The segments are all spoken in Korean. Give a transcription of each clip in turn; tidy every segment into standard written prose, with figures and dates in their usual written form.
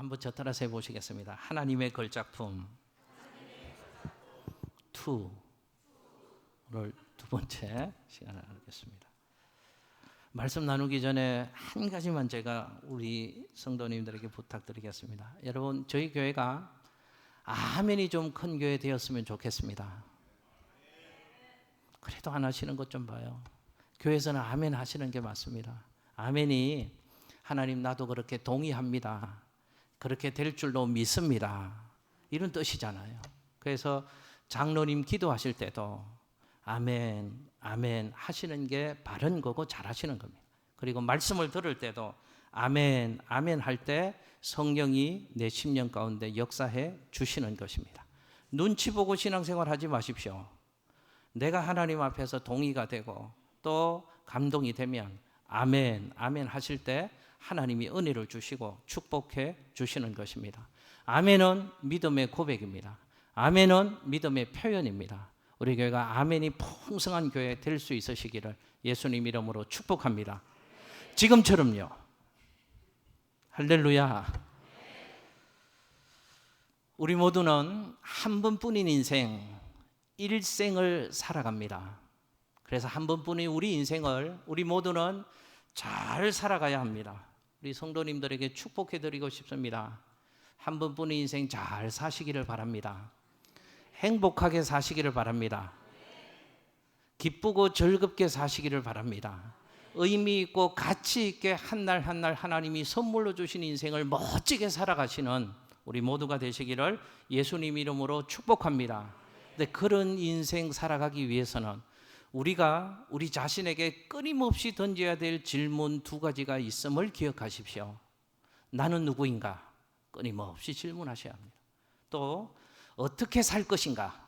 한번 저 따라서 해보시겠습니다. 하나님의 걸작품 2를 두 번째 시간을 나누겠습니다. 말씀 나누기 전에 한 가지만 제가 우리 성도님들에게 부탁드리겠습니다. 여러분, 저희 교회가 아멘이 좀 큰 교회 되었으면 좋겠습니다. 그래도 안 하시는 것 좀 봐요. 교회에서는 아멘 하시는 게 맞습니다. 아멘이 하나님 나도 그렇게 동의합니다. 그렇게 될 줄로 믿습니다. 이런 뜻이잖아요. 그래서 장로님 기도하실 때도 아멘, 아멘 하시는 게 바른 거고 잘하시는 겁니다. 그리고 말씀을 들을 때도 아멘, 아멘 할 때 성령이 내 심령 가운데 역사해 주시는 것입니다. 눈치 보고 신앙생활 하지 마십시오. 내가 하나님 앞에서 동의가 되고 또 감동이 되면 아멘, 아멘 하실 때 하나님이 은혜를 주시고 축복해 주시는 것입니다. 아멘은 믿음의 고백입니다. 아멘은 믿음의 표현입니다. 우리 교회가 아멘이 풍성한 교회 될 수 있으시기를 예수님 이름으로 축복합니다. 지금처럼요. 할렐루야. 우리 모두는 한 번뿐인 인생, 일생을 살아갑니다. 그래서 한 번뿐인 우리 인생을 우리 모두는 잘 살아가야 합니다. 우리 성도님들에게 축복해 드리고 싶습니다. 한 번뿐인 인생 잘 사시기를 바랍니다. 행복하게 사시기를 바랍니다. 기쁘고 즐겁게 사시기를 바랍니다. 의미 있고 가치 있게 한 날 한 날 하나님이 선물로 주신 인생을 멋지게 살아가시는 우리 모두가 되시기를 예수님 이름으로 축복합니다. 근데 그런 인생 살아가기 위해서는 우리가 우리 자신에게 끊임없이 던져야 될 질문 두 가지가 있음을 기억하십시오. 나는 누구인가? 끊임없이 질문하셔야 합니다. 또 어떻게 살 것인가?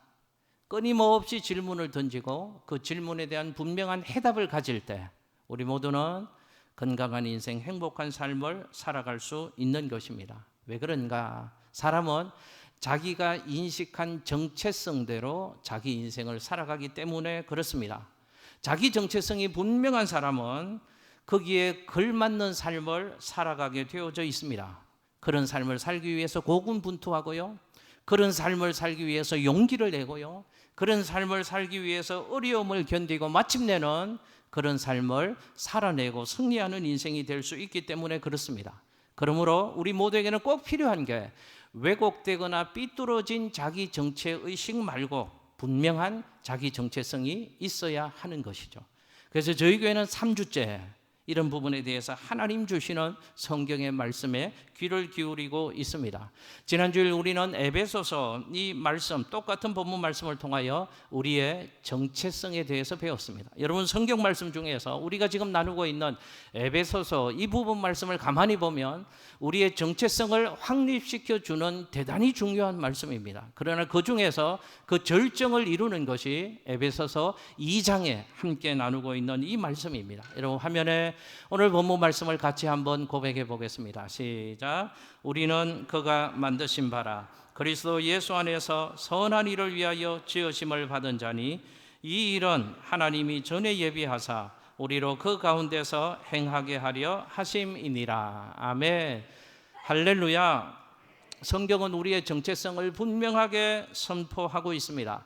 끊임없이 질문을 던지고 그 질문에 대한 분명한 해답을 가질 때 우리 모두는 건강한 인생, 행복한 삶을 살아갈 수 있는 것입니다. 왜 그런가? 사람은 자기가 인식한 정체성대로 자기 인생을 살아가기 때문에 그렇습니다. 자기 정체성이 분명한 사람은 거기에 걸맞는 삶을 살아가게 되어져 있습니다. 그런 삶을 살기 위해서 고군분투하고요. 그런 삶을 살기 위해서 용기를 내고요. 그런 삶을 살기 위해서 어려움을 견디고 마침내는 그런 삶을 살아내고 승리하는 인생이 될 수 있기 때문에 그렇습니다. 그러므로 우리 모두에게는 꼭 필요한 게 왜곡되거나 삐뚤어진 자기 정체의식 말고 분명한 자기 정체성이 있어야 하는 것이죠. 그래서 저희 교회는 3주째 이런 부분에 대해서 하나님 주시는 성경의 말씀에 귀를 기울이고 있습니다. 지난주일 우리는 에베소서 이 말씀, 똑같은 본문 말씀을 통하여 우리의 정체성에 대해서 배웠습니다. 여러분, 성경 말씀 중에서 우리가 지금 나누고 있는 에베소서 이 부분 말씀을 가만히 보면 우리의 정체성을 확립시켜 주는 대단히 중요한 말씀입니다. 그러나 그 중에서 그 절정을 이루는 것이 에베소서 2장에 함께 나누고 있는 이 말씀입니다. 여러분, 화면에 오늘 본문 말씀을 같이 한번 고백해 보겠습니다. 시작. 우리는 그가 만드신 바라 그리스도 예수 안에서 선한 일을 위하여 지으심을 받은 자니 이 일은 하나님이 전에 예비하사 우리로 그 가운데서 행하게 하려 하심이니라. 아멘. 할렐루야. 성경은 우리의 정체성을 분명하게 선포하고 있습니다.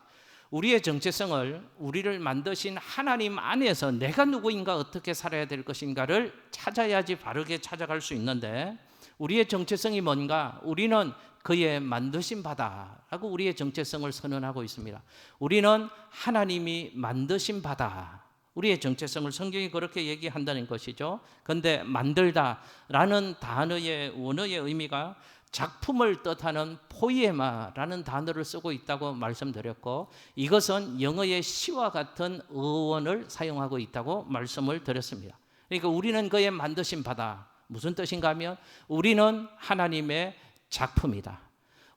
우리의 정체성을 우리를 만드신 하나님 안에서 내가 누구인가 어떻게 살아야 될 것인가를 찾아야지 바르게 찾아갈 수 있는데 우리의 정체성이 뭔가? 우리는 그의 만드신 바다라고 우리의 정체성을 선언하고 있습니다. 우리는 하나님이 만드신 바다. 우리의 정체성을 성경이 그렇게 얘기한다는 것이죠. 그런데 만들다라는 단어의 원어의 의미가 작품을 뜻하는 포이에마라는 단어를 쓰고 있다고 말씀드렸고 이것은 영어의 시와 같은 어원을 사용하고 있다고 말씀을 드렸습니다. 그러니까 우리는 그의 만드신 바다. 무슨 뜻인가 하면 우리는 하나님의 작품이다.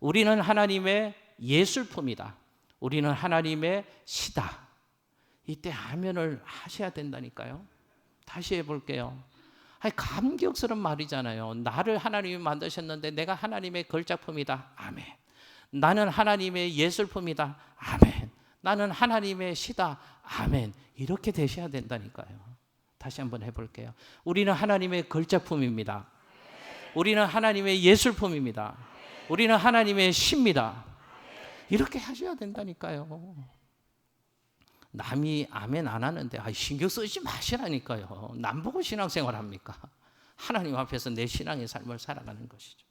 우리는 하나님의 예술품이다. 우리는 하나님의 시다. 이때 아멘을 하셔야 된다니까요. 다시 해볼게요. 감격스러운 말이잖아요. 나를 하나님이 만드셨는데 내가 하나님의 걸작품이다. 아멘. 나는 하나님의 예술품이다. 아멘. 나는 하나님의 시다. 아멘. 이렇게 되셔야 된다니까요. 다시 한번 해볼게요. 우리는 하나님의 걸작품입니다. 우리는 하나님의 예술품입니다. 우리는 하나님의 시입니다. 이렇게 하셔야 된다니까요. 남이 아멘 안 하는데 신경 쓰지 마시라니까요. 남 보고 신앙생활 합니까? 하나님 앞에서 내 신앙의 삶을 살아가는 것이죠.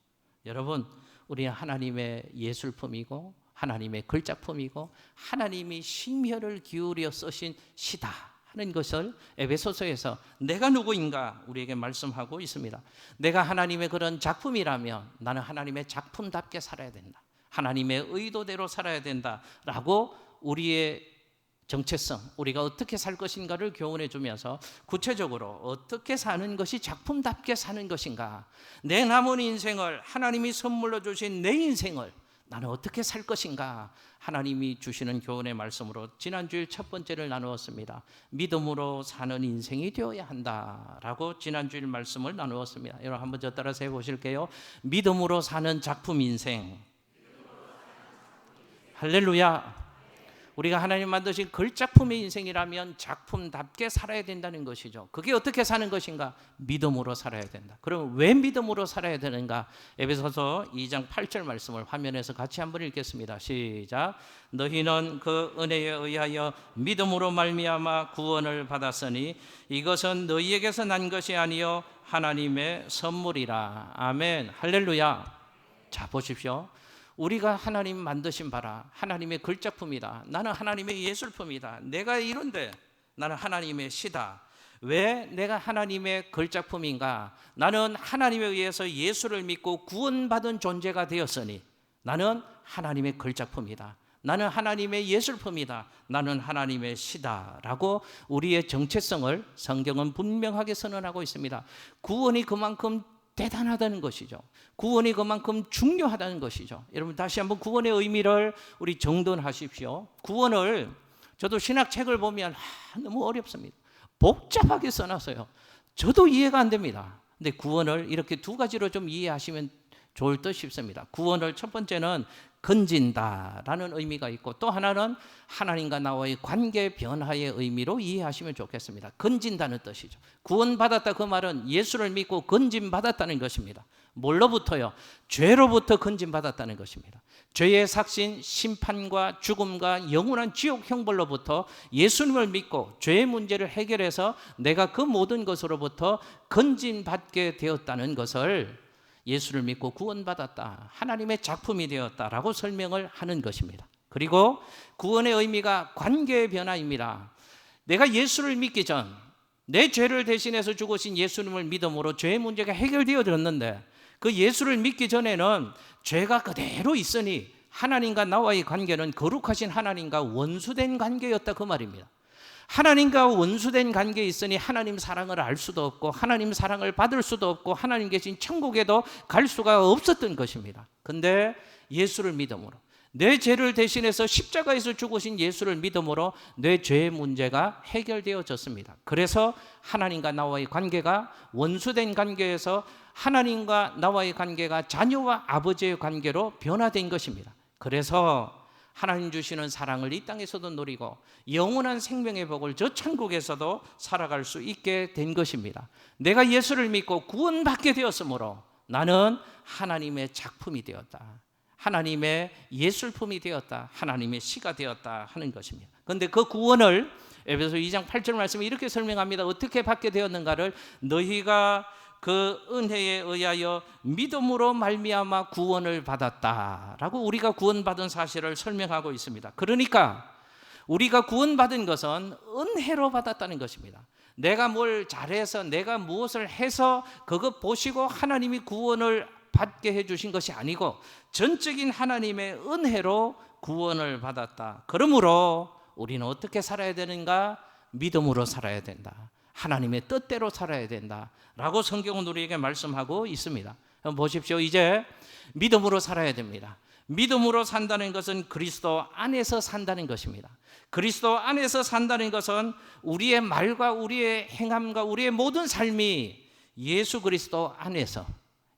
여러분, 우리는 하나님의 예술품이고 하나님의 걸작품이고 하나님이 심혈을 기울여 쓰신 시다 하는 것을 에베소서에서 내가 누구인가 우리에게 말씀하고 있습니다. 내가 하나님의 그런 작품이라면 나는 하나님의 작품답게 살아야 된다. 하나님의 의도대로 살아야 된다라고 우리의 정체성, 우리가 어떻게 살 것인가를 교훈해 주면서 구체적으로 어떻게 사는 것이 작품답게 사는 것인가, 내 남은 인생을, 하나님이 선물로 주신 내 인생을 나는 어떻게 살 것인가, 하나님이 주시는 교훈의 말씀으로 지난주일 첫 번째를 나누었습니다. 믿음으로 사는 인생이 되어야 한다라고 지난주일 말씀을 나누었습니다. 여러분 한번 저 따라서 해보실게요. 믿음으로 사는 작품 인생. 할렐루야. 우리가 하나님 만드신 걸작품의 인생이라면 작품답게 살아야 된다는 것이죠. 그게 어떻게 사는 것인가? 믿음으로 살아야 된다. 그럼 왜 믿음으로 살아야 되는가? 에베소서 2장 8절 말씀을 화면에서 같이 한번 읽겠습니다. 시작. 너희는 그 은혜에 의하여 믿음으로 말미암아 구원을 받았으니 이것은 너희에게서 난 것이 아니요 하나님의 선물이라. 아멘. 할렐루야. 자, 보십시오. 우리가 하나님 만드신 바라 하나님의 걸작품이다. 나는 하나님의 예술품이다. 내가 이런데 나는 하나님의 시다. 왜 내가 하나님의 걸작품인가? 나는 하나님에 의해서 예수를 믿고 구원받은 존재가 되었으니 나는 하나님의 걸작품이다. 나는 하나님의 예술품이다. 나는 하나님의 시다라고 우리의 정체성을 성경은 분명하게 선언하고 있습니다. 구원이 그만큼 대단하다는 것이죠. 구원이 그만큼 중요하다는 것이죠. 여러분 다시 한번 구원의 의미를 우리 정돈하십시오. 구원을 저도 신학책을 보면 너무 어렵습니다. 복잡하게 써놨어요. 저도 이해가 안 됩니다. 근데 구원을 이렇게 두 가지로 좀 이해하시면 좋을 듯 싶습니다. 구원을 첫 번째는 건진다라는 의미가 있고 또 하나는 하나님과 나와의 관계 변화의 의미로 이해하시면 좋겠습니다. 건진다는 뜻이죠. 구원받았다 그 말은 예수를 믿고 건진받았다는 것입니다. 뭘로부터요? 죄로부터 건진받았다는 것입니다. 죄의 삭신, 심판과 죽음과 영원한 지옥 형벌로부터 예수님을 믿고 죄의 문제를 해결해서 내가 그 모든 것으로부터 건진받게 되었다는 것을 예수를 믿고 구원받았다, 하나님의 작품이 되었다라고 설명을 하는 것입니다. 그리고 구원의 의미가 관계의 변화입니다. 내가 예수를 믿기 전 내 죄를 대신해서 죽으신 예수님을 믿음으로 죄의 문제가 해결되어졌는데 그 예수를 믿기 전에는 죄가 그대로 있으니 하나님과 나와의 관계는 거룩하신 하나님과 원수된 관계였다 그 말입니다. 하나님과 원수된 관계에 있으니 하나님 사랑을 알 수도 없고 하나님 사랑을 받을 수도 없고 하나님 계신 천국에도 갈 수가 없었던 것입니다. 그런데 예수를 믿음으로 내 죄를 대신해서 십자가에서 죽으신 예수를 믿음으로 내 죄의 문제가 해결되어졌습니다. 그래서 하나님과 나와의 관계가 원수된 관계에서 하나님과 나와의 관계가 자녀와 아버지의 관계로 변화된 것입니다. 그래서 하나님 주시는 사랑을 이 땅에서도 누리고 영원한 생명의 복을 저 천국에서도 살아갈 수 있게 된 것입니다. 내가 예수를 믿고 구원받게 되었으므로 나는 하나님의 작품이 되었다. 하나님의 예술품이 되었다. 하나님의 시가 되었다 하는 것입니다. 그런데 그 구원을 에베소 2장 8절 말씀에 이렇게 설명합니다. 어떻게 받게 되었는가를 너희가 그 은혜에 의하여 믿음으로 말미암아 구원을 받았다라고 우리가 구원받은 사실을 설명하고 있습니다. 그러니까 우리가 구원받은 것은 은혜로 받았다는 것입니다. 내가 뭘 잘해서 내가 무엇을 해서 그것 보시고 하나님이 구원을 받게 해주신 것이 아니고 전적인 하나님의 은혜로 구원을 받았다. 그러므로 우리는 어떻게 살아야 되는가? 믿음으로 살아야 된다. 하나님의 뜻대로 살아야 된다라고 성경은 우리에게 말씀하고 있습니다. 보십시오. 이제 믿음으로 살아야 됩니다. 믿음으로 산다는 것은 그리스도 안에서 산다는 것입니다. 그리스도 안에서 산다는 것은 우리의 말과 우리의 행함과 우리의 모든 삶이 예수 그리스도 안에서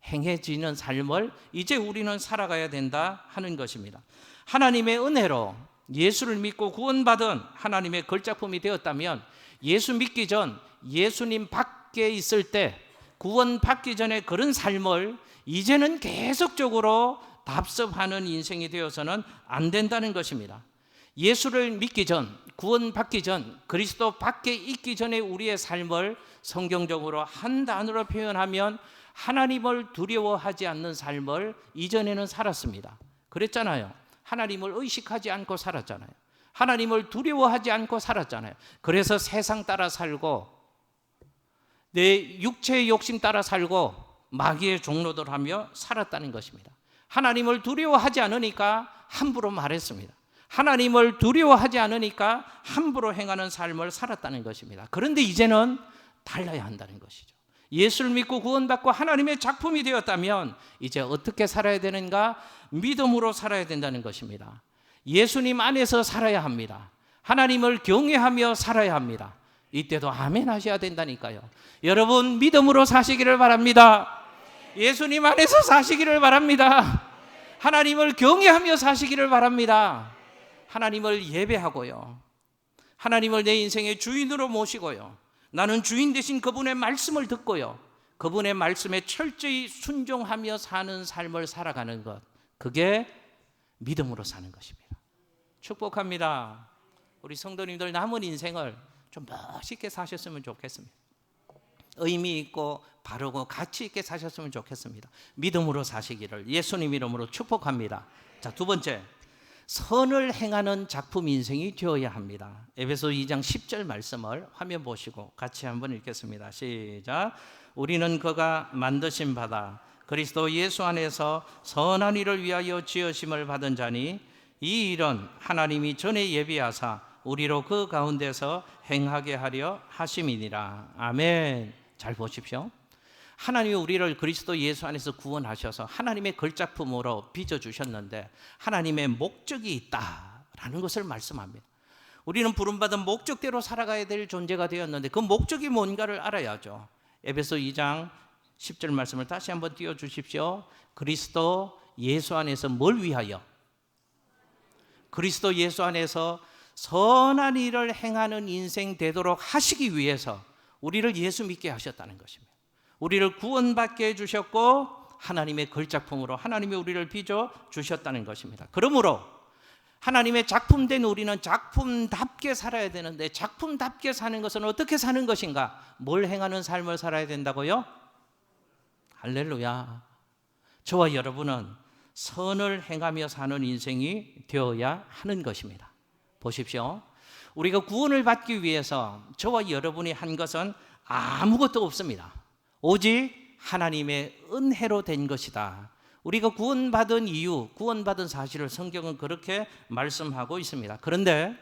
행해지는 삶을 이제 우리는 살아가야 된다 하는 것입니다. 하나님의 은혜로 예수를 믿고 구원받은 하나님의 걸작품이 되었다면 예수 믿기 전 예수님 밖에 있을 때 구원받기 전에 그런 삶을 이제는 계속적으로 답습하는 인생이 되어서는 안 된다는 것입니다. 예수를 믿기 전, 구원받기 전, 그리스도 밖에 있기 전에 우리의 삶을 성경적으로 한 단어로 표현하면 하나님을 두려워하지 않는 삶을 이전에는 살았습니다. 그랬잖아요. 하나님을 의식하지 않고 살았잖아요. 하나님을 두려워하지 않고 살았잖아요. 그래서 세상 따라 살고 내 육체의 욕심 따라 살고 마귀의 종로들 하며 살았다는 것입니다. 하나님을 두려워하지 않으니까 함부로 말했습니다. 하나님을 두려워하지 않으니까 함부로 행하는 삶을 살았다는 것입니다. 그런데 이제는 달라야 한다는 것이죠. 예수를 믿고 구원받고 하나님의 작품이 되었다면 이제 어떻게 살아야 되는가? 믿음으로 살아야 된다는 것입니다. 예수님 안에서 살아야 합니다. 하나님을 경외하며 살아야 합니다. 이때도 아멘 하셔야 된다니까요. 여러분 믿음으로 사시기를 바랍니다. 예수님 안에서 사시기를 바랍니다. 하나님을 경외하며 사시기를 바랍니다. 하나님을 예배하고요. 하나님을 내 인생의 주인으로 모시고요. 나는 주인 되신 그분의 말씀을 듣고요. 그분의 말씀에 철저히 순종하며 사는 삶을 살아가는 것. 그게 믿음으로 사는 것입니다. 축복합니다. 우리 성도님들 남은 인생을 좀 멋있게 사셨으면 좋겠습니다. 의미 있고 바르고 가치 있게 사셨으면 좋겠습니다. 믿음으로 사시기를 예수님 이름으로 축복합니다. 자, 두 번째, 선을 행하는 작품 인생이 되어야 합니다. 에베소 2장 10절 말씀을 화면 보시고 같이 한번 읽겠습니다. 시작. 우리는 그가 만드신 바다 그리스도 예수 안에서 선한 일을 위하여 지으심을 받은 자니 이 일은 하나님이 전에 예비하사 우리로 그 가운데서 행하게 하려 하심이니라. 아멘. 잘 보십시오. 하나님이 우리를 그리스도 예수 안에서 구원하셔서 하나님의 걸작품으로 빚어주셨는데 하나님의 목적이 있다라는 것을 말씀합니다. 우리는 부름받은 목적대로 살아가야 될 존재가 되었는데 그 목적이 뭔가를 알아야죠. 에베소 2장 10절 말씀을 다시 한번 띄워주십시오. 그리스도 예수 안에서 뭘 위하여? 그리스도 예수 안에서 선한 일을 행하는 인생 되도록 하시기 위해서 우리를 예수 믿게 하셨다는 것입니다. 우리를 구원받게 해주셨고 하나님의 걸작품으로 하나님이 우리를 빚어 주셨다는 것입니다. 그러므로 하나님의 작품된 우리는 작품답게 살아야 되는데 작품답게 사는 것은 어떻게 사는 것인가? 뭘 행하는 삶을 살아야 된다고요? 할렐루야. 저와 여러분은 선을 행하며 사는 인생이 되어야 하는 것입니다. 보십시오. 우리가 구원을 받기 위해서 저와 여러분이 한 것은 아무것도 없습니다. 오직 하나님의 은혜로 된 것이다. 우리가 구원받은 이유, 구원받은 사실을 성경은 그렇게 말씀하고 있습니다. 그런데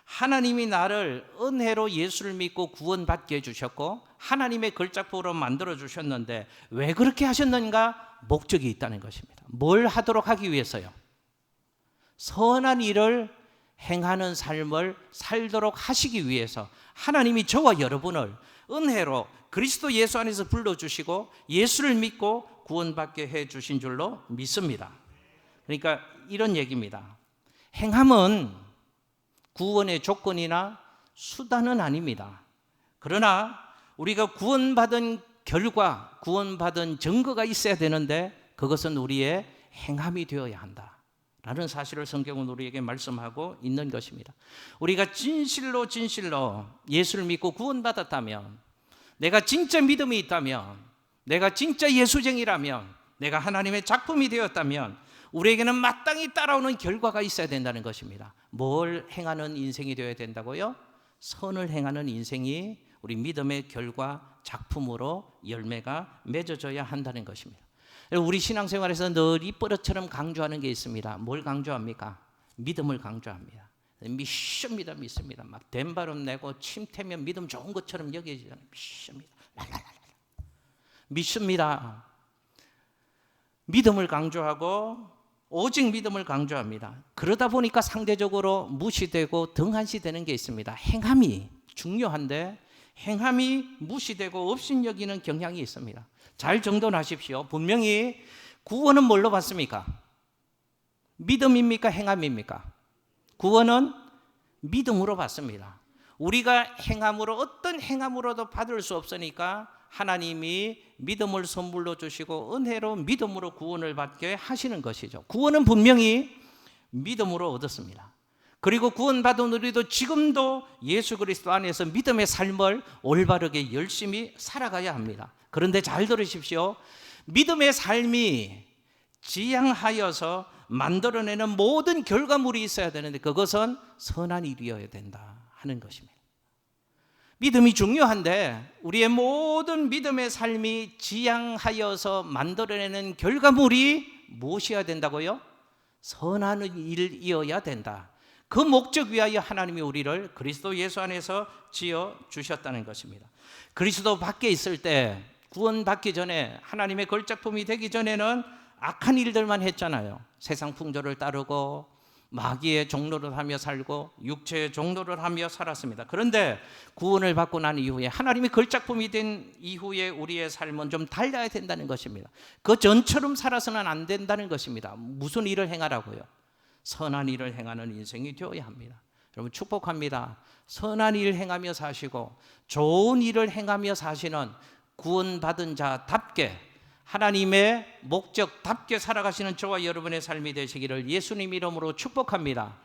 하나님이 나를 은혜로 예수를 믿고 구원받게 해주셨고 하나님의 걸작품으로 만들어 주셨는데 왜 그렇게 하셨는가? 목적이 있다는 것입니다. 뭘 하도록 하기 위해서요? 선한 일을 행하는 삶을 살도록 하시기 위해서 하나님이 저와 여러분을 은혜로 그리스도 예수 안에서 불러주시고 예수를 믿고 구원받게 해주신 줄로 믿습니다. 그러니까 이런 얘기입니다. 행함은 구원의 조건이나 수단은 아닙니다. 그러나 우리가 구원받은 결과, 구원받은 증거가 있어야 되는데 그것은 우리의 행함이 되어야 한다 라는 사실을 성경은 우리에게 말씀하고 있는 것입니다. 우리가 진실로 예수를 믿고 구원받았다면, 내가 진짜 믿음이 있다면, 내가 진짜 예수쟁이라면, 내가 하나님의 작품이 되었다면 우리에게는 마땅히 따라오는 결과가 있어야 된다는 것입니다. 뭘 행하는 인생이 되어야 된다고요? 선을 행하는 인생이 우리 믿음의 결과, 작품으로 열매가 맺어져야 한다는 것입니다. 우리 신앙생활에서 늘 입버릇처럼 강조하는 게 있습니다. 뭘 강조합니까? 믿음을 강조합니다. 믿습니다. 막 된발음 내고 침태면 믿음 좋은 것처럼 여겨지잖아요. 믿습니다. 믿음을 강조하고 오직 믿음을 강조합니다. 그러다 보니까 상대적으로 무시되고 등한시되는 게 있습니다. 행함이 중요한데 행함이 무시되고 업신여기는 경향이 있습니다. 잘 정돈하십시오. 분명히 구원은 뭘로 받습니까? 믿음입니까? 행함입니까? 구원은 믿음으로 받습니다. 우리가 행함으로 어떤 행함으로도 받을 수 없으니까 하나님이 믿음을 선물로 주시고 은혜로 믿음으로 구원을 받게 하시는 것이죠. 구원은 분명히 믿음으로 얻었습니다. 그리고 구원받은 우리도 지금도 예수 그리스도 안에서 믿음의 삶을 올바르게 열심히 살아가야 합니다. 그런데 잘 들으십시오. 믿음의 삶이 지향하여서 만들어내는 모든 결과물이 있어야 되는데 그것은 선한 일이어야 된다 하는 것입니다. 믿음이 중요한데 우리의 모든 믿음의 삶이 지향하여서 만들어내는 결과물이 무엇이어야 된다고요? 선한 일이어야 된다. 그 목적 위하여 하나님이 우리를 그리스도 예수 안에서 지어 주셨다는 것입니다. 그리스도 밖에 있을 때 구원받기 전에 하나님의 걸작품이 되기 전에는 악한 일들만 했잖아요. 세상 풍조를 따르고 마귀의 종로를 하며 살고 육체의 종로를 하며 살았습니다. 그런데 구원을 받고 난 이후에 하나님이 걸작품이 된 이후에 우리의 삶은 좀 달라야 된다는 것입니다. 그 전처럼 살아서는 안 된다는 것입니다. 무슨 일을 행하라고요? 선한 일을 행하는 인생이 되어야 합니다. 여러분 축복합니다. 선한 일을 행하며 사시고 좋은 일을 행하며 사시는 구원받은 자답게 하나님의 목적답게 살아가시는 저와 여러분의 삶이 되시기를 예수님 이름으로 축복합니다.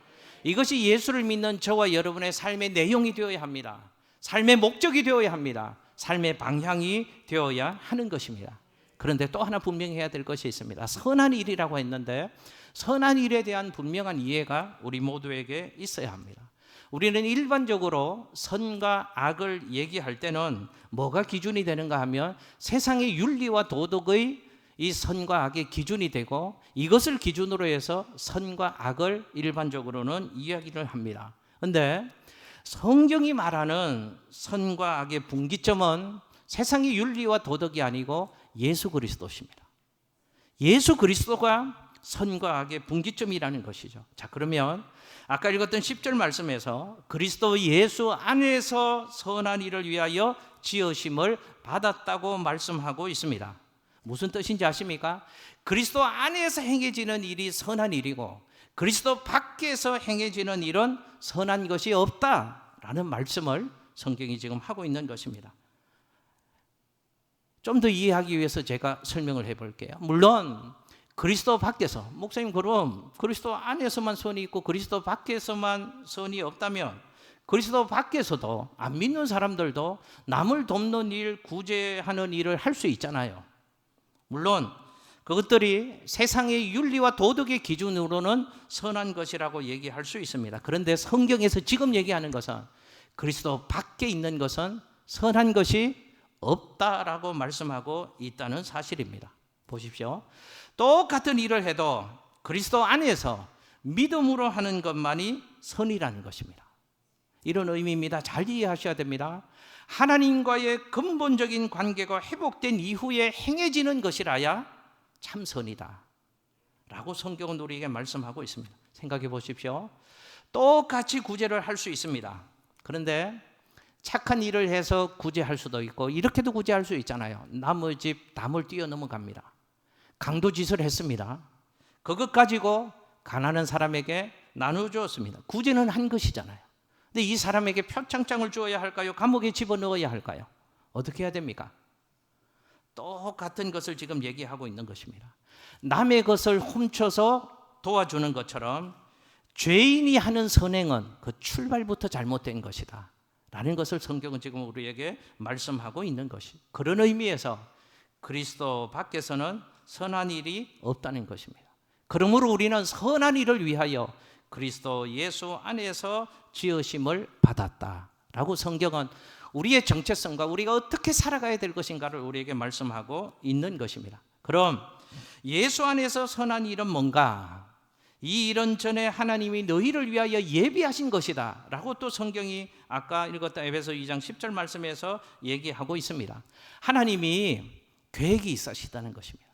이것이 예수를 믿는 저와 여러분의 삶의 내용이 되어야 합니다. 삶의 목적이 되어야 합니다. 삶의 방향이 되어야 하는 것입니다. 그런데 또 하나 분명히 해야 될 것이 있습니다. 선한 일이라고 했는데 선한 일에 대한 분명한 이해가 우리 모두에게 있어야 합니다. 우리는 일반적으로 선과 악을 얘기할 때는 뭐가 기준이 되는가 하면 세상의 윤리와 도덕의 이 선과 악의 기준이 되고 이것을 기준으로 해서 선과 악을 일반적으로는 이야기를 합니다. 그런데 성경이 말하는 선과 악의 분기점은 세상의 윤리와 도덕이 아니고 예수 그리스도십니다. 예수 그리스도가 선과 악의 분기점이라는 것이죠. 자, 그러면 아까 읽었던 10절 말씀에서 그리스도 예수 안에서 선한 일을 위하여 지으심을 받았다고 말씀하고 있습니다. 무슨 뜻인지 아십니까? 그리스도 안에서 행해지는 일이 선한 일이고 그리스도 밖에서 행해지는 일은 선한 것이 없다라는 말씀을 성경이 지금 하고 있는 것입니다. 좀 더 이해하기 위해서 제가 설명을 해볼게요. 물론 그리스도 밖에서, 목사님 그럼 그리스도 안에서만 선이 있고 그리스도 밖에서만 선이 없다면 그리스도 밖에서도 안 믿는 사람들도 남을 돕는 일, 구제하는 일을 할 수 있잖아요. 물론 그것들이 세상의 윤리와 도덕의 기준으로는 선한 것이라고 얘기할 수 있습니다. 그런데 성경에서 지금 얘기하는 것은 그리스도 밖에 있는 것은 선한 것이 없다라고 말씀하고 있다는 사실입니다. 보십시오. 똑같은 일을 해도 그리스도 안에서 믿음으로 하는 것만이 선이라는 것입니다. 이런 의미입니다. 잘 이해하셔야 됩니다. 하나님과의 근본적인 관계가 회복된 이후에 행해지는 것이라야 참 선이다 라고 성경은 우리에게 말씀하고 있습니다. 생각해 보십시오. 똑같이 구제를 할 수 있습니다. 그런데 착한 일을 해서 구제할 수도 있고 이렇게도 구제할 수 있잖아요. 남의 집 담을 뛰어넘어갑니다. 강도짓을 했습니다. 그것 가지고 가난한 사람에게 나눠주었습니다. 구제는 한 것이잖아요. 근데 이 사람에게 표창장을 주어야 할까요? 감옥에 집어넣어야 할까요? 어떻게 해야 됩니까? 똑같은 것을 지금 얘기하고 있는 것입니다. 남의 것을 훔쳐서 도와주는 것처럼 죄인이 하는 선행은 그 출발부터 잘못된 것이다 라는 것을 성경은 지금 우리에게 말씀하고 있는 것이, 그런 의미에서 그리스도 밖에서는 선한 일이 없다는 것입니다. 그러므로 우리는 선한 일을 위하여 그리스도 예수 안에서 지으심을 받았다라고 성경은 우리의 정체성과 우리가 어떻게 살아가야 될 것인가를 우리에게 말씀하고 있는 것입니다. 그럼 예수 안에서 선한 일은 뭔가? 이 일은 전에 하나님이 너희를 위하여 예비하신 것이다 라고 또 성경이 아까 읽었던 에베소 2장 10절 말씀에서 얘기하고 있습니다. 하나님이 계획이 있으시다는 것입니다.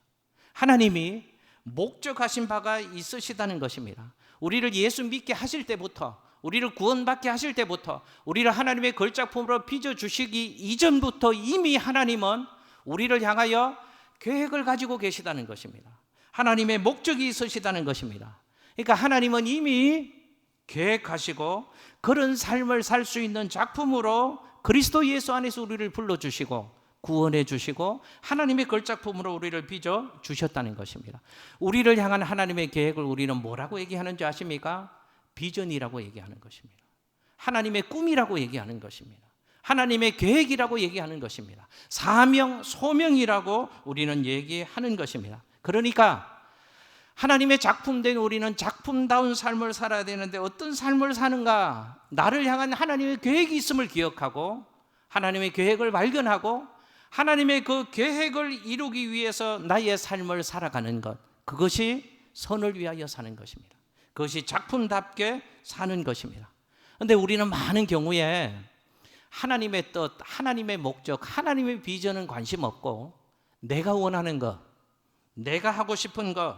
하나님이 목적하신 바가 있으시다는 것입니다. 우리를 예수 믿게 하실 때부터, 우리를 구원받게 하실 때부터, 우리를 하나님의 걸작품으로 빚어주시기 이전부터 이미 하나님은 우리를 향하여 계획을 가지고 계시다는 것입니다. 하나님의 목적이 있으시다는 것입니다. 그러니까 하나님은 이미 계획하시고 그런 삶을 살 수 있는 작품으로 그리스도 예수 안에서 우리를 불러주시고 구원해 주시고 하나님의 걸작품으로 우리를 빚어 주셨다는 것입니다. 우리를 향한 하나님의 계획을 우리는 뭐라고 얘기하는지 아십니까? 비전이라고 얘기하는 것입니다. 하나님의 꿈이라고 얘기하는 것입니다. 하나님의 계획이라고 얘기하는 것입니다. 사명, 소명이라고 우리는 얘기하는 것입니다. 그러니까 하나님의 작품된 우리는 작품다운 삶을 살아야 되는데 어떤 삶을 사는가? 나를 향한 하나님의 계획이 있음을 기억하고 하나님의 계획을 발견하고 하나님의 그 계획을 이루기 위해서 나의 삶을 살아가는 것, 그것이 선을 위하여 사는 것입니다. 그것이 작품답게 사는 것입니다. 그런데 우리는 많은 경우에 하나님의 뜻, 하나님의 목적, 하나님의 비전은 관심 없고 내가 원하는 것, 내가 하고 싶은 것,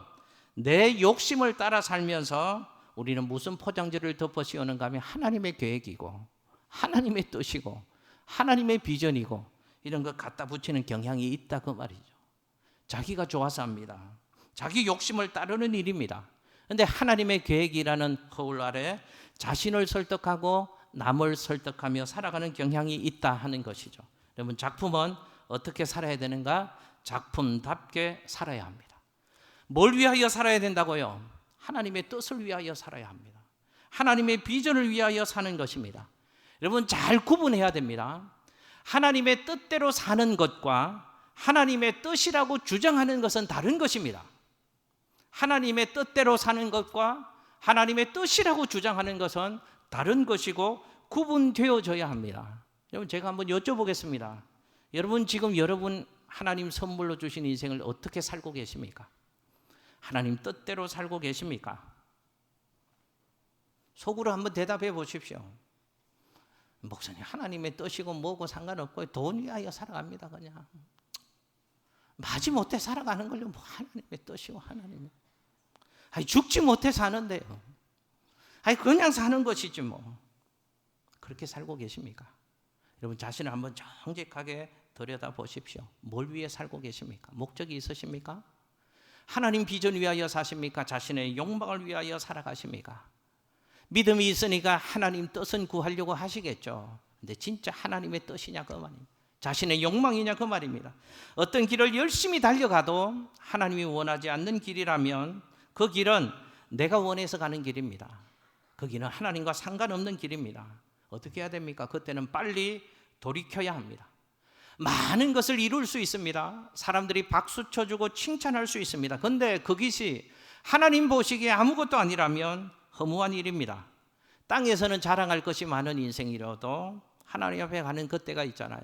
내 욕심을 따라 살면서 우리는 무슨 포장지를 덮어 씌우는가 하면 하나님의 계획이고 하나님의 뜻이고 하나님의 비전이고 이런 거 갖다 붙이는 경향이 있다 그 말이죠. 자기가 좋아서 합니다. 자기 욕심을 따르는 일입니다. 그런데 하나님의 계획이라는 허울 아래 자신을 설득하고 남을 설득하며 살아가는 경향이 있다 하는 것이죠. 여러분, 작품은 어떻게 살아야 되는가? 작품답게 살아야 합니다. 뭘 위하여 살아야 된다고요? 하나님의 뜻을 위하여 살아야 합니다. 하나님의 비전을 위하여 사는 것입니다. 여러분, 잘 구분해야 됩니다. 하나님의 뜻대로 사는 것과 하나님의 뜻이라고 주장하는 것은 다른 것입니다. 하나님의 뜻대로 사는 것과 하나님의 뜻이라고 주장하는 것은 다른 것이고 구분되어져야 합니다. 여러분, 제가 한번 여쭤보겠습니다. 여러분, 지금 여러분 하나님 선물로 주신 인생을 어떻게 살고 계십니까? 하나님 뜻대로 살고 계십니까? 속으로 한번 대답해 보십시오. 목사님, 하나님의 뜻이고 뭐고 상관없고 돈 위하여 살아갑니다. 그냥 마지못해 살아가는 걸요. 뭐 하나님의 뜻이고 하나님의, 죽지 못해 사는데요. 그냥 사는 것이지 뭐. 그렇게 살고 계십니까? 여러분, 자신을 한번 정직하게 들여다 보십시오. 뭘 위해 살고 계십니까? 목적이 있으십니까? 하나님 비전 위하여 사십니까? 자신의 욕망을 위하여 살아가십니까? 믿음이 있으니까 하나님 뜻은 구하려고 하시겠죠. 근데 진짜 하나님의 뜻이냐 그 말입니다. 자신의 욕망이냐 그 말입니다. 어떤 길을 열심히 달려가도 하나님이 원하지 않는 길이라면 그 길은 내가 원해서 가는 길입니다. 그 길은 하나님과 상관없는 길입니다. 어떻게 해야 됩니까? 그때는 빨리 돌이켜야 합니다. 많은 것을 이룰 수 있습니다. 사람들이 박수 쳐주고 칭찬할 수 있습니다. 그런데 그것이 하나님 보시기에 아무것도 아니라면 허무한 일입니다. 땅에서는 자랑할 것이 많은 인생이라도 하나님 앞에 가는 그때가 있잖아요.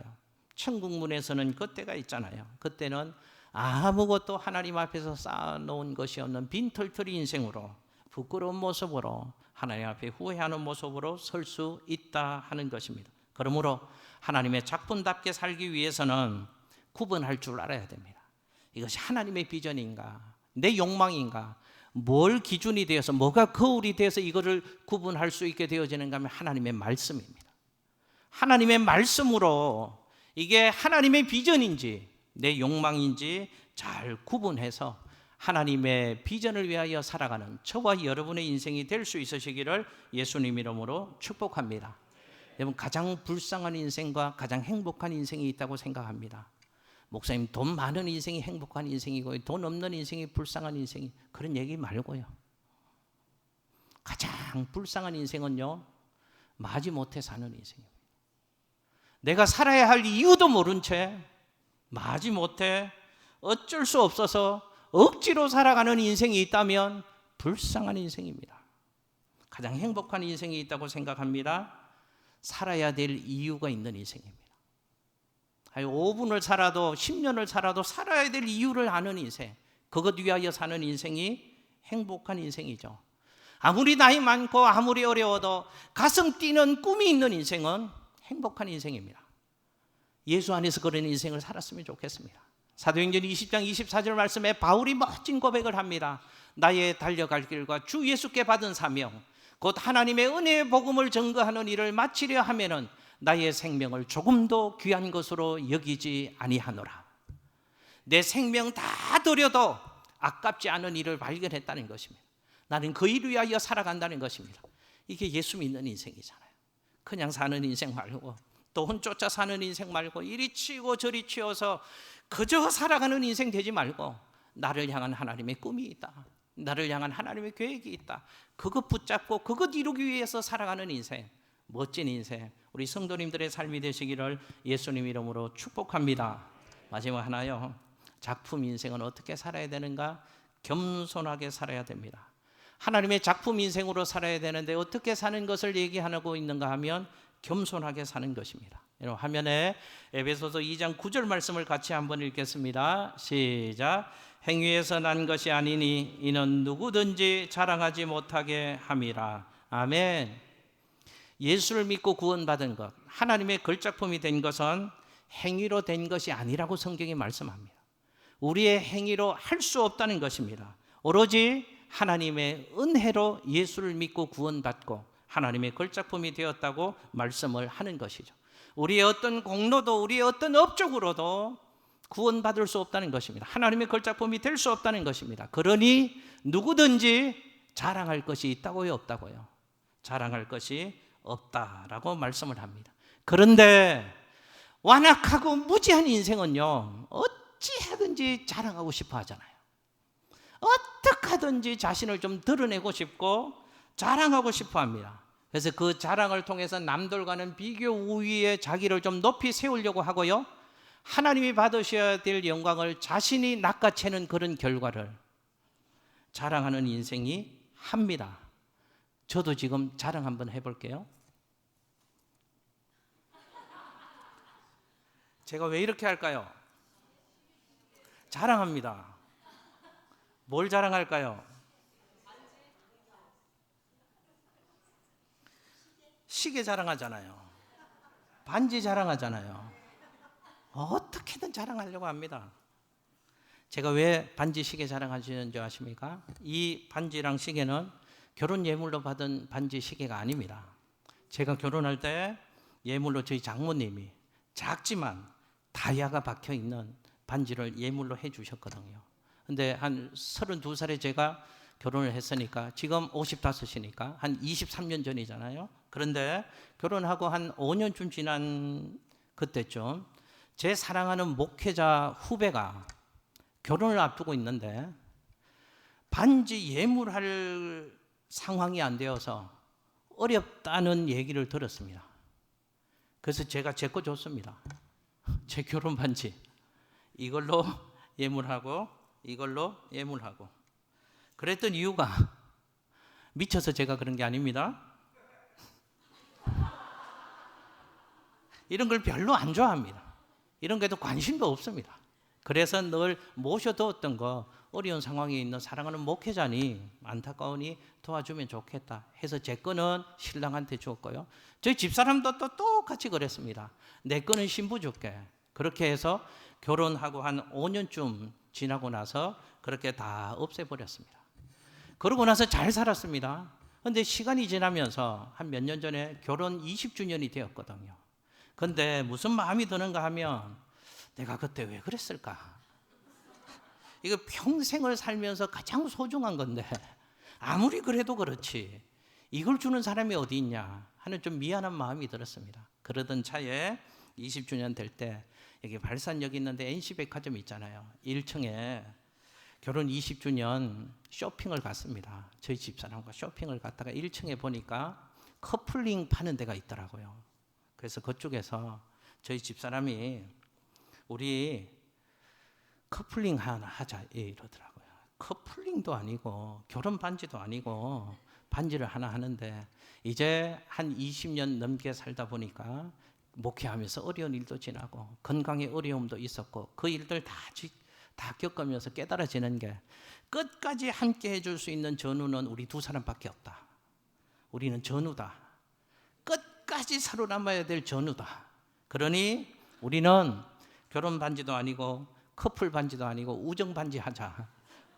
천국문에서는 그때가 있잖아요. 그때는 아무것도 하나님 앞에서 쌓아놓은 것이 없는 빈털터리 인생으로, 부끄러운 모습으로, 하나님 앞에 후회하는 모습으로 설 수 있다 하는 것입니다. 그러므로 하나님의 작품답게 살기 위해서는 구분할 줄 알아야 됩니다. 이것이 하나님의 비전인가, 내 욕망인가, 뭘 기준이 되어서, 뭐가 거울이 되어서 이거를 구분할 수 있게 되어지는가 하면 하나님의 말씀입니다. 하나님의 말씀으로 이게 하나님의 비전인지 내 욕망인지 잘 구분해서 하나님의 비전을 위하여 살아가는 저와 여러분의 인생이 될 수 있으시기를 예수님 이름으로 축복합니다. 여러분, 가장 불쌍한 인생과 가장 행복한 인생이 있다고 생각합니다. 목사님, 돈 많은 인생이 행복한 인생이고 돈 없는 인생이 불쌍한 인생이, 그런 얘기 말고요. 가장 불쌍한 인생은요, 마지못해 사는 인생입니다. 내가 살아야 할 이유도 모른 채 마지못해 어쩔 수 없어서 억지로 살아가는 인생이 있다면 불쌍한 인생입니다. 가장 행복한 인생이 있다고 생각합니다. 살아야 될 이유가 있는 인생입니다. 5분을 살아도 10년을 살아도 살아야 될 이유를 아는 인생, 그것 위하여 사는 인생이 행복한 인생이죠. 아무리 나이 많고 아무리 어려워도 가슴 뛰는 꿈이 있는 인생은 행복한 인생입니다. 예수 안에서 그런 인생을 살았으면 좋겠습니다. 사도행전 20장 24절 말씀에 바울이 멋진 고백을 합니다. 나의 달려갈 길과 주 예수께 받은 사명, 곧 하나님의 은혜의 복음을 증거하는 일을 마치려 하면은 나의 생명을 조금도 귀한 것으로 여기지 아니하노라. 내 생명 다 드려도 아깝지 않은 일을 발견했다는 것입니다. 나는 그 일 위하여 살아간다는 것입니다. 이게 예수 믿는 인생이잖아요. 그냥 사는 인생 말고 돈 쫓아 사는 인생 말고 이리 치고 저리 치어서 그저 살아가는 인생 되지 말고 나를 향한 하나님의 꿈이 있다, 나를 향한 하나님의 계획이 있다, 그것 붙잡고 그것 이루기 위해서 살아가는 인생, 멋진 인생, 우리 성도님들의 삶이 되시기를 예수님 이름으로 축복합니다. 마지막 하나요. 작품 인생은 어떻게 살아야 되는가? 겸손하게 살아야 됩니다. 하나님의 작품 인생으로 살아야 되는데 어떻게 사는 것을 얘기하고 있는가 하면 겸손하게 사는 것입니다. 여러분 화면에 에베소서 2장 9절 말씀을 같이 한번 읽겠습니다. 시작. 행위에서 난 것이 아니니 이는 누구든지 자랑하지 못하게 함이라. 아멘. 예수를 믿고 구원받은 것, 하나님의 걸작품이 된 것은 행위로 된 것이 아니라고 성경이 말씀합니다. 우리의 행위로 할 수 없다는 것입니다. 오로지 하나님의 은혜로 예수를 믿고 구원받고 하나님의 걸작품이 되었다고 말씀을 하는 것이죠. 우리의 어떤 공로도 우리의 어떤 업적으로도 구원받을 수 없다는 것입니다. 하나님의 걸작품이 될 수 없다는 것입니다. 그러니 누구든지 자랑할 것이 있다고요, 없다고요? 자랑할 것이 없다라고 말씀을 합니다. 그런데 완악하고 무지한 인생은요, 어찌하든지 자랑하고 싶어 하잖아요. 어떻게 하든지 자신을 좀 드러내고 싶고 자랑하고 싶어 합니다. 그래서 그 자랑을 통해서 남들과는 비교 우위에 자기를 좀 높이 세우려고 하고요, 하나님이 받으셔야 될 영광을 자신이 낚아채는 그런 결과를 자랑하는 인생이 합니다. 저도 지금 자랑 한번 해볼게요. 제가 왜 이렇게 할까요? 자랑합니다. 뭘 자랑할까요? 시계 자랑하잖아요. 반지 자랑하잖아요. 어떻게든 자랑하려고 합니다. 제가 왜 반지 시계 자랑하시는 줄 아십니까? 이 반지랑 시계는 결혼 예물로 받은 반지 시계가 아닙니다. 제가 결혼할 때 예물로 저희 장모님이 작지만 다이아가 박혀 있는 반지를 예물로 해 주셨거든요. 근데 한 32살에 제가 결혼을 했으니까 지금 55이니까 한 23년 전이잖아요. 그런데 결혼하고 한 5년쯤 지난 그때쯤 제 사랑하는 목회자 후배가 결혼을 앞두고 있는데 반지 예물할 상황이 안 되어서 어렵다는 얘기를 들었습니다. 그래서 제가 제 거 줬습니다. 제 결혼 반지 이걸로 예물하고 이걸로 예물하고. 그랬던 이유가 미쳐서 제가 그런 게 아닙니다. 이런 걸 별로 안 좋아합니다. 이런 게도 관심도 없습니다. 그래서 늘 모셔두었던 거, 어려운 상황에 있는 사랑하는 목회자니 안타까우니 도와주면 좋겠다 해서 제 거는 신랑한테 줬고요, 저희 집사람도 또 똑같이 그랬습니다. 내 거는 신부 줄게. 그렇게 해서 결혼하고 한 5년쯤 지나고 나서 그렇게 다 없애버렸습니다. 그러고 나서 잘 살았습니다. 그런데 시간이 지나면서 한 몇 년 전에 결혼 20주년이 되었거든요. 근데 무슨 마음이 드는가 하면 내가 그때 왜 그랬을까? 이거 평생을 살면서 가장 소중한 건데 아무리 그래도 그렇지 이걸 주는 사람이 어디 있냐 하는 좀 미안한 마음이 들었습니다. 그러던 차에 20주년 될 때 여기 발산역 있는데 NC백화점 있잖아요. 1층에 결혼 20주년 쇼핑을 갔습니다. 저희 집사람과 쇼핑을 갔다가 1층에 보니까 커플링 파는 데가 있더라고요. 그래서 그쪽에서 저희 집사람이 우리 커플링 하나 하자 이러더라고요. 커플링도 아니고 결혼 반지도 아니고 반지를 하나 하는데 이제 한 20년 넘게 살다 보니까 목회하면서 어려운 일도 지나고 건강에 어려움도 있었고 그 일들 다 겪으면서 깨달아지는 게 끝까지 함께 해줄 수 있는 전우는 우리 두 사람밖에 없다. 우리는 전우다. 끝까지 살아남아야 될 전우다. 그러니 우리는 결혼 반지도 아니고 커플 반지도 아니고 우정 반지 하자.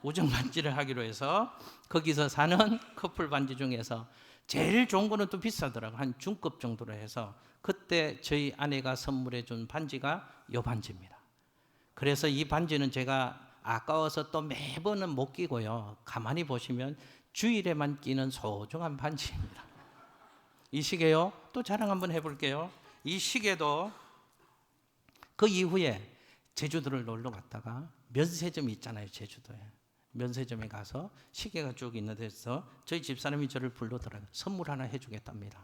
우정 반지를 하기로 해서 거기서 사는 커플 반지 중에서 제일 좋은 거는 또 비싸더라고. 한 중급 정도로 해서 그때 저희 아내가 선물해 준 반지가 이 반지입니다. 그래서 이 반지는 제가 아까워서 또 매번은 못 끼고요. 가만히 보시면 주일에만 끼는 소중한 반지입니다. 이 시계요. 또 자랑 한번 해볼게요. 이 시계도 그 이후에 제주도를 놀러 갔다가 면세점이 있잖아요, 제주도에. 면세점에 가서 시계가 쭉 있는 데서 저희 집사람이 저를 불러더라고요. 선물 하나 해주겠답니다.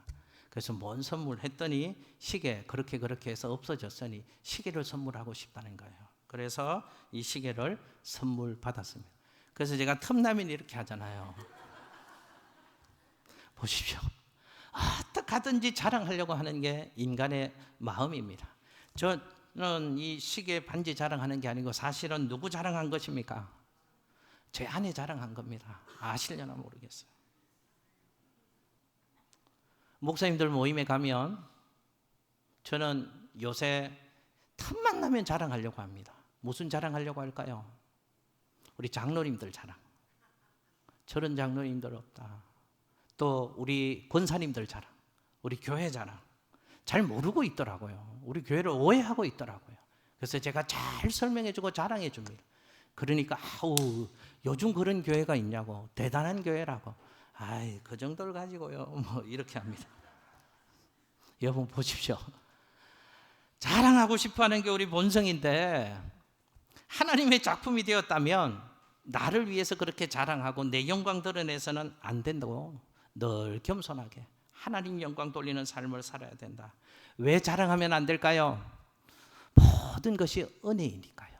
그래서 뭔 선물 했더니 시계 그렇게 해서 없어졌으니 시계를 선물하고 싶다는 거예요. 그래서 이 시계를 선물 받았습니다. 그래서 제가 틈나면 이렇게 하잖아요. 보십시오. 어떻게든지 자랑하려고 하는 게 인간의 마음입니다. 저는 이 시계 반지 자랑하는 게 아니고 사실은 누구 자랑한 것입니까? 제 아내 자랑한 겁니다. 아시려나 모르겠어요. 목사님들 모임에 가면 저는 요새 틈만 나면 자랑하려고 합니다. 무슨 자랑하려고 할까요? 우리 장로님들 자랑. 저런 장로님들 없다. 또 우리 권사님들 자랑. 우리 교회 자랑. 잘 모르고 있더라고요. 우리 교회를 오해하고 있더라고요. 그래서 제가 잘 설명해주고 자랑해 줍니다. 그러니까 요즘 그런 교회가 있냐고, 대단한 교회라고. 그 정도를 가지고요 뭐 이렇게 합니다. 여러분 보십시오. 자랑하고 싶어하는 게 우리 본성인데 하나님의 작품이 되었다면 나를 위해서 그렇게 자랑하고 내 영광 드러내서는 안 된다고. 늘 겸손하게 하나님 영광 돌리는 삶을 살아야 된다. 왜 자랑하면 안 될까요? 모든 것이 은혜이니까요.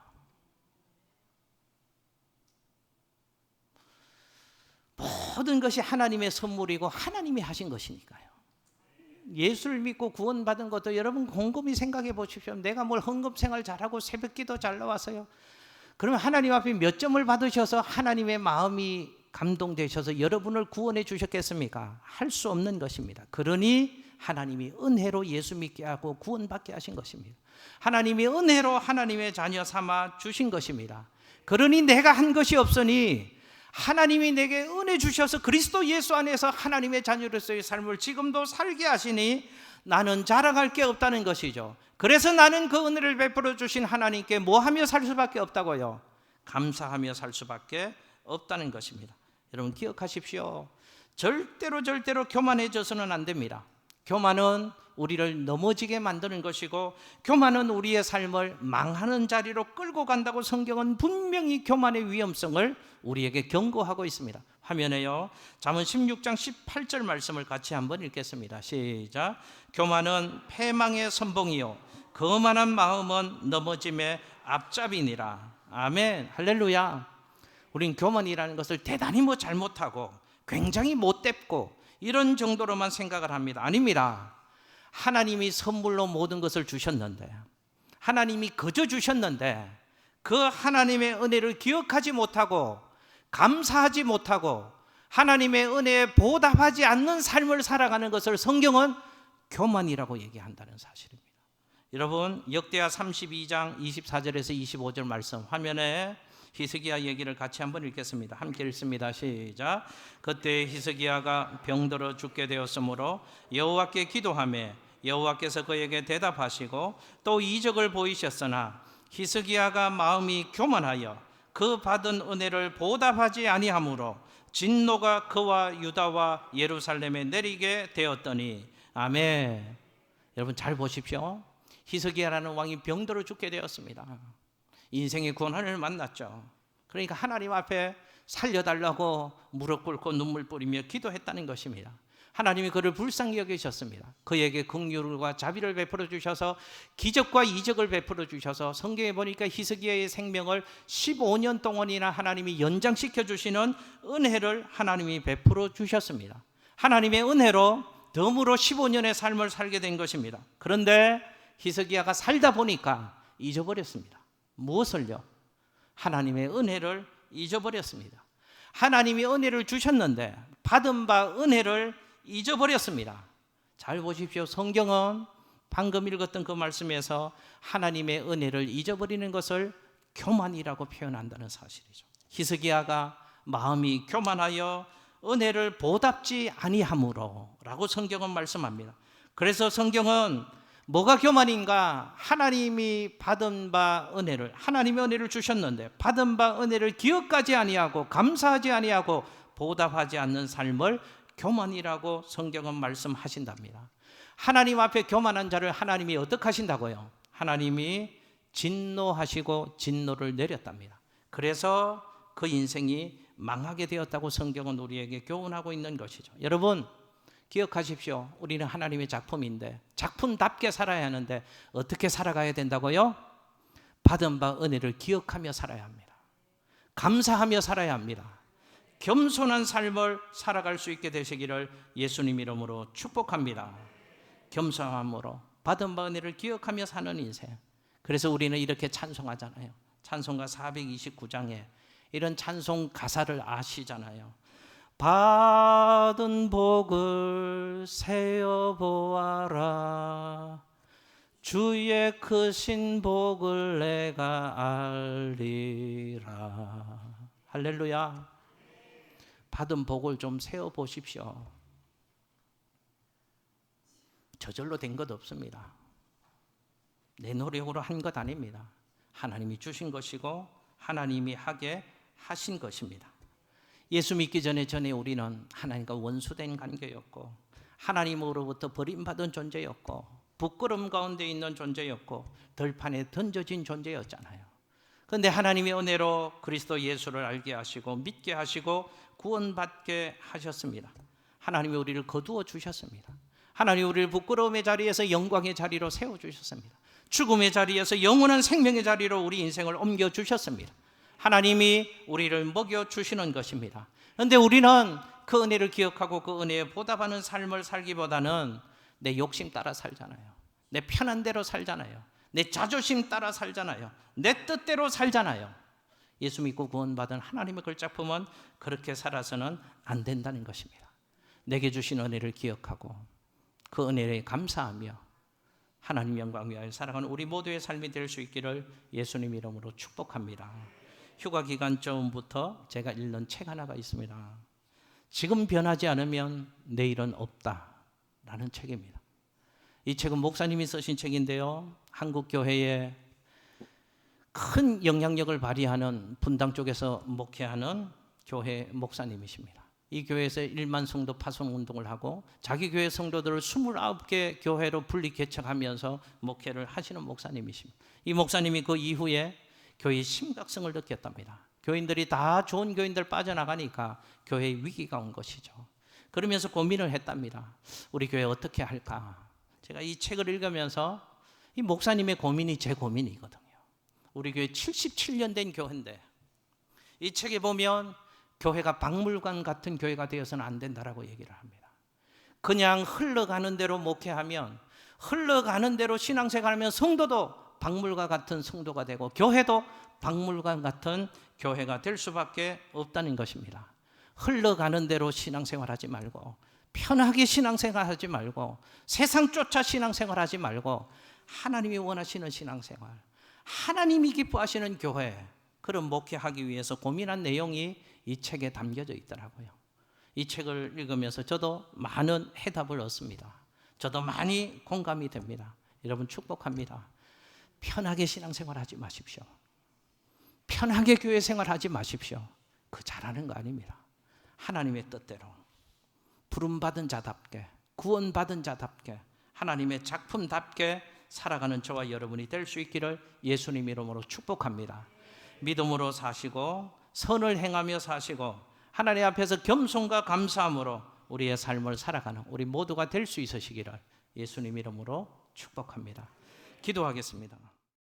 모든 것이 하나님의 선물이고 하나님이 하신 것이니까요. 예수를 믿고 구원받은 것도 여러분 곰곰이 생각해 보십시오. 내가 뭘 헌금생활 잘하고 새벽기도 잘 나왔어요. 그러면 하나님 앞에 몇 점을 받으셔서 하나님의 마음이 감동되셔서 여러분을 구원해 주셨겠습니까? 할 수 없는 것입니다. 그러니 하나님이 은혜로 예수 믿게 하고 구원받게 하신 것입니다. 하나님이 은혜로 하나님의 자녀 삼아 주신 것입니다. 그러니 내가 한 것이 없으니 하나님이 내게 은혜 주셔서 그리스도 예수 안에서 하나님의 자녀로서의 삶을 지금도 살게 하시니 나는 자랑할 게 없다는 것이죠. 그래서 나는 그 은혜를 베풀어 주신 하나님께 뭐 하며 살 수밖에 없다고요? 감사하며 살 수밖에 없다는 것입니다. 여러분 기억하십시오. 절대로 교만해져서는 안 됩니다. 교만은 우리를 넘어지게 만드는 것이고 교만은 우리의 삶을 망하는 자리로 끌고 간다고 성경은 분명히 교만의 위험성을 우리에게 경고하고 있습니다. 화면에요. 잠언 16장 18절 말씀을 같이 한번 읽겠습니다. 시작. 교만은 패망의 선봉이요 거만한 마음은 넘어짐의 앞잡이니라. 아멘. 할렐루야. 우린 교만이라는 것을 대단히 잘못하고 굉장히 못됐고 이런 정도로만 생각을 합니다. 아닙니다. 하나님이 선물로 모든 것을 주셨는데 하나님이 거저 주셨는데 그 하나님의 은혜를 기억하지 못하고 감사하지 못하고 하나님의 은혜에 보답하지 않는 삶을 살아가는 것을 성경은 교만이라고 얘기한다는 사실입니다. 여러분 역대하 32장 24절에서 25절 말씀 화면에 히스기야 얘기를 같이 한번 읽겠습니다. 함께 읽습니다. 시작. 그때 히스기야가 병들어 죽게 되었으므로 여호와께 기도하며 여호와께서 그에게 대답하시고 또 이적을 보이셨으나 히스기야가 마음이 교만하여 그 받은 은혜를 보답하지 아니하므로 진노가 그와 유다와 예루살렘에 내리게 되었더니. 아멘. 여러분 잘 보십시오. 히스기야라는 왕이 병들어 죽게 되었습니다. 인생의 고난을 만났죠. 그러니까 하나님 앞에 살려달라고 무릎 꿇고 눈물 뿌리며 기도했다는 것입니다. 하나님이 그를 불쌍히 여기셨습니다. 그에게 긍휼과 자비를 베풀어 주셔서 기적과 이적을 베풀어 주셔서 성경에 보니까 히스기야의 생명을 15년 동안이나 하나님이 연장시켜 주시는 은혜를 하나님이 베풀어 주셨습니다. 하나님의 은혜로 덤으로 15년의 삶을 살게 된 것입니다. 그런데 히스기야가 살다 보니까 잊어버렸습니다. 무엇을요? 하나님의 은혜를 잊어버렸습니다. 하나님이 은혜를 주셨는데 받은 바 은혜를 잊어버렸습니다. 잘 보십시오. 성경은 방금 읽었던 그 말씀에서 하나님의 은혜를 잊어버리는 것을 교만이라고 표현한다는 사실이죠. 히스기야가 마음이 교만하여 은혜를 보답지 아니함으로 라고 성경은 말씀합니다. 그래서 성경은 뭐가 교만인가? 하나님이 받은 바 은혜를, 하나님의 은혜를 주셨는데 받은 바 은혜를 기억하지 아니하고 감사하지 아니하고 보답하지 않는 삶을 교만이라고 성경은 말씀하신답니다. 하나님 앞에 교만한 자를 하나님이 어떻게 하신다고요? 하나님이 진노하시고 진노를 내렸답니다. 그래서 그 인생이 망하게 되었다고 성경은 우리에게 교훈하고 있는 것이죠. 여러분 기억하십시오. 우리는 하나님의 작품인데 작품답게 살아야 하는데 어떻게 살아가야 된다고요? 받은 바 은혜를 기억하며 살아야 합니다. 감사하며 살아야 합니다. 겸손한 삶을 살아갈 수 있게 되시기를 예수님 이름으로 축복합니다. 겸손함으로 받은 바 은혜를 기억하며 사는 인생. 그래서 우리는 이렇게 찬송하잖아요. 찬송가 429장에 이런 찬송 가사를 아시잖아요. 받은 복을 세어보아라. 주의 크신 복을 내가 알리라. 할렐루야. 받은 복을 좀 세어보십시오. 저절로 된 것 없습니다. 내 노력으로 한 것 아닙니다. 하나님이 주신 것이고 하나님이 하게 하신 것입니다. 예수 믿기 전에 우리는 하나님과 원수된 관계였고 하나님으로부터 버림받은 존재였고 부끄러움 가운데 있는 존재였고 들판에 던져진 존재였잖아요. 그런데 하나님의 은혜로 그리스도 예수를 알게 하시고 믿게 하시고 구원받게 하셨습니다. 하나님이 우리를 거두어 주셨습니다. 하나님이 우리를 부끄러움의 자리에서 영광의 자리로 세워주셨습니다. 죽음의 자리에서 영원한 생명의 자리로 우리 인생을 옮겨주셨습니다. 하나님이 우리를 먹여주시는 것입니다. 그런데 우리는 그 은혜를 기억하고 그 은혜에 보답하는 삶을 살기보다는 내 욕심 따라 살잖아요. 내 편한 대로 살잖아요. 내 자존심 따라 살잖아요. 내 뜻대로 살잖아요. 예수 믿고 구원받은 하나님의 그 작품은 그렇게 살아서는 안 된다는 것입니다. 내게 주신 은혜를 기억하고 그 은혜에 감사하며 하나님 영광 위하여 살아가는 우리 모두의 삶이 될 수 있기를 예수님 이름으로 축복합니다. 휴가 기간 전부터 제가 읽는 책 하나가 있습니다. 지금 변하지 않으면 내일은 없다라는 책입니다. 이 책은 목사님이 쓰신 책인데요. 한국 교회에 큰 영향력을 발휘하는 분당 쪽에서 목회하는 교회 목사님이십니다. 이 교회에서 1만 성도 파송 운동을 하고 자기 교회 성도들을 29개 교회로 분리 개척하면서 목회를 하시는 목사님이십니다. 이 목사님이 그 이후에 교회의 심각성을 느꼈답니다. 교인들이 다 좋은 교인들 빠져나가니까 교회에 위기가 온 것이죠. 그러면서 고민을 했답니다. 우리 교회 어떻게 할까? 제가 이 책을 읽으면서 이 목사님의 고민이 제 고민이거든요. 우리 교회 77년 된 교회인데 이 책에 보면 교회가 박물관 같은 교회가 되어서는 안 된다라고 얘기를 합니다. 그냥 흘러가는 대로 목회하면 흘러가는 대로 신앙생활하면 성도도 박물관 같은 성도가 되고 교회도 박물관 같은 교회가 될 수밖에 없다는 것입니다. 흘러가는 대로 신앙생활하지 말고 편하게 신앙생활하지 말고 세상 쫓아 신앙생활하지 말고 하나님이 원하시는 신앙생활, 하나님이 기뻐하시는 교회, 그런 목회하기 위해서 고민한 내용이 이 책에 담겨져 있더라고요. 이 책을 읽으면서 저도 많은 해답을 얻습니다. 저도 많이 공감이 됩니다. 여러분 축복합니다. 편하게 신앙생활하지 마십시오. 편하게 교회 생활하지 마십시오. 그 잘하는 거 아닙니다. 하나님의 뜻대로 부름받은 자답게 구원받은 자답게 하나님의 작품답게 살아가는 저와 여러분이 될 수 있기를 예수님 이름으로 축복합니다. 믿음으로 사시고 선을 행하며 사시고 하나님 앞에서 겸손과 감사함으로 우리의 삶을 살아가는 우리 모두가 될 수 있으시기를 예수님 이름으로 축복합니다. 기도하겠습니다.